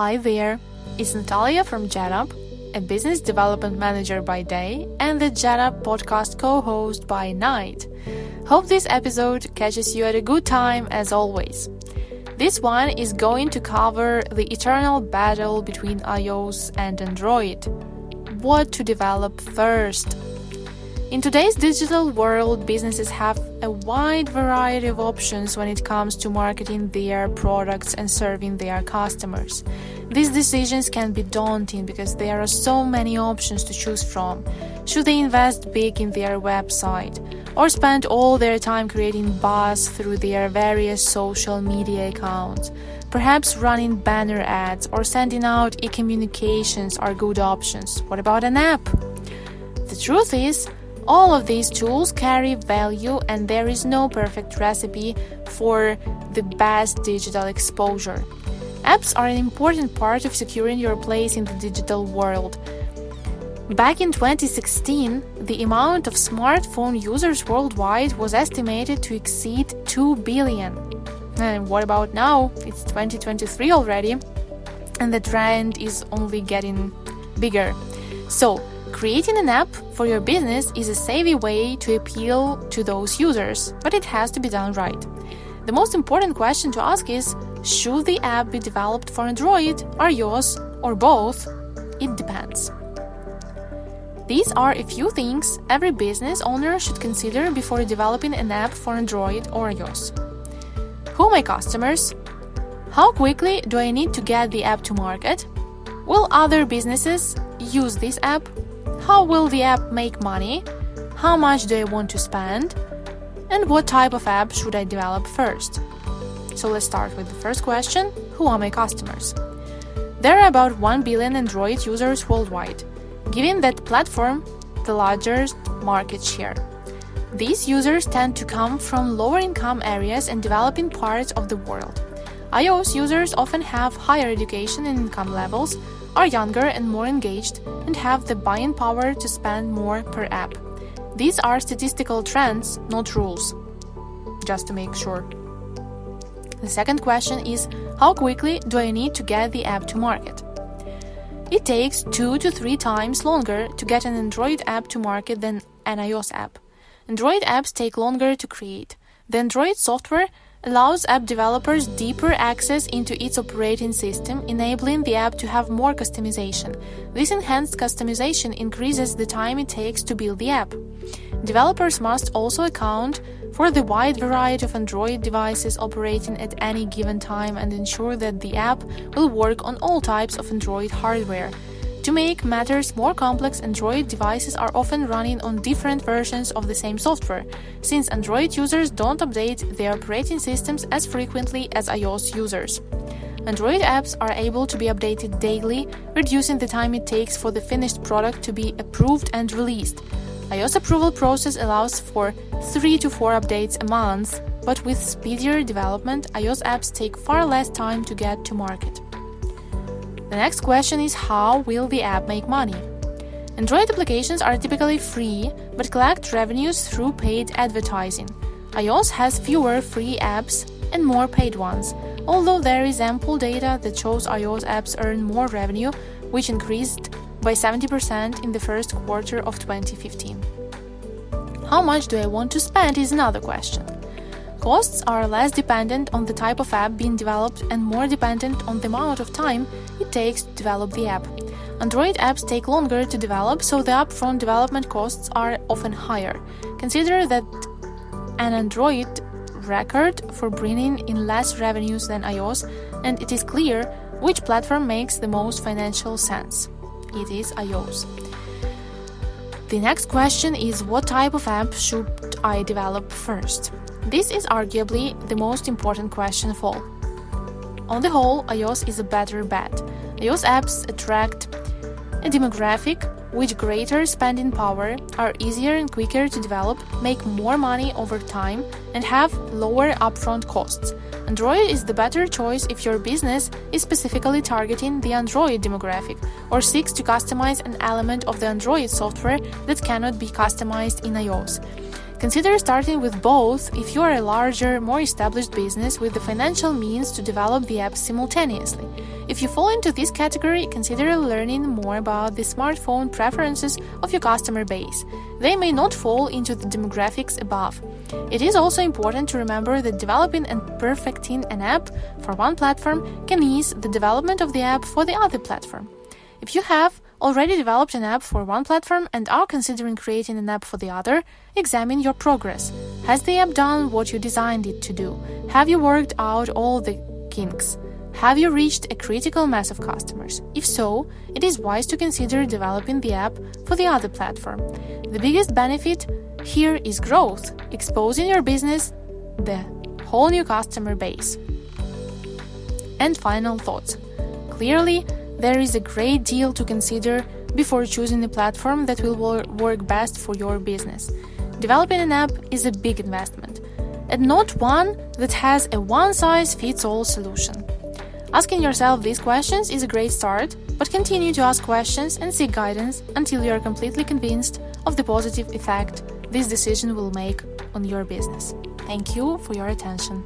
Hi there, it's Natalia from JetUp, a business development manager by day and the JetUp podcast co-host by night. Hope this episode catches you at a good time as always. This one is going to cover the eternal battle between iOS and Android. What to develop first? In today's digital world, businesses have a wide variety of options when it comes to marketing their products and serving their customers. These decisions can be daunting because there are so many options to choose from. Should they invest big in their website or spend all their time creating buzz through their various social media accounts? Perhaps running banner ads or sending out e-communications are good options. What about an app? The truth is, all of these tools carry value and there is no perfect recipe for the best digital exposure. Apps are an important part of securing your place in the digital world. Back in 2016, the amount of smartphone users worldwide was estimated to exceed 2 billion. And what about now? It's 2023 already, and the trend is only getting bigger. So, creating an app for your business is a savvy way to appeal to those users, but it has to be done right. The most important question to ask is, should the app be developed for Android, iOS, or both? It depends. These are a few things every business owner should consider before developing an app for Android or iOS. Who are my customers? How quickly do I need to get the app to market? Will other businesses use this app? How will the app make money? How much do I want to spend? And what type of app should I develop first? So let's start with the first question. Who are my customers? There are about 1 billion Android users worldwide, giving that platform the largest market share. These users tend to come from lower income areas and developing parts of the world. iOS users often have higher education and income levels, are younger and more engaged, and have the buying power to spend more per app. These are statistical trends, not rules. Just to make sure. The second question is, how quickly do I need to get the app to market? It takes 2 to 3 times longer to get an Android app to market than an iOS app. Android apps take longer to create. The Android software allows app developers deeper access into its operating system, enabling the app to have more customization. This enhanced customization increases the time it takes to build the app. Developers must also account for the wide variety of Android devices operating at any given time and ensure that the app will work on all types of Android hardware. To make matters more complex, Android devices are often running on different versions of the same software, since Android users don't update their operating systems as frequently as iOS users. Android apps are able to be updated daily, reducing the time it takes for the finished product to be approved and released. iOS approval process allows for 3 to 4 updates a month, but with speedier development, iOS apps take far less time to get to market. The next question is, how will the app make money? Android applications are typically free, but collect revenues through paid advertising. iOS has fewer free apps and more paid ones, although there is ample data that shows iOS apps earn more revenue, which increased by 70% in the first quarter of 2015. How much do I want to spend is another question. Costs are less dependent on the type of app being developed and more dependent on the amount of time it takes to develop the app. Android apps take longer to develop, so the upfront development costs are often higher. Consider that an Android record for bringing in less revenues than iOS, and it is clear which platform makes the most financial sense. It is iOS. The next question is, what type of app should I develop first? This is arguably the most important question of all. On the whole, iOS is a better bet. iOS apps attract a demographic with greater spending power, are easier and quicker to develop, make more money over time, and have lower upfront costs. Android is the better choice if your business is specifically targeting the Android demographic or seeks to customize an element of the Android software that cannot be customized in iOS. Consider starting with both if you are a larger, more established business with the financial means to develop the app simultaneously. If you fall into this category, consider learning more about the smartphone preferences of your customer base. They may not fall into the demographics above. It is also important to remember that developing and perfecting an app for one platform can ease the development of the app for the other platform. If you have already developed an app for one platform and are considering creating an app for the other, examine your progress. Has the app done what you designed it to do? Have you worked out all the kinks? Have you reached a critical mass of customers? If so, it is wise to consider developing the app for the other platform. The biggest benefit here is growth, exposing your business the whole new customer base. And final thoughts. Clearly, there is a great deal to consider before choosing a platform that will work best for your business. Developing an app is a big investment, and not one that has a one-size-fits-all solution. Asking yourself these questions is a great start, but continue to ask questions and seek guidance until you are completely convinced of the positive effect this decision will make on your business. Thank you for your attention.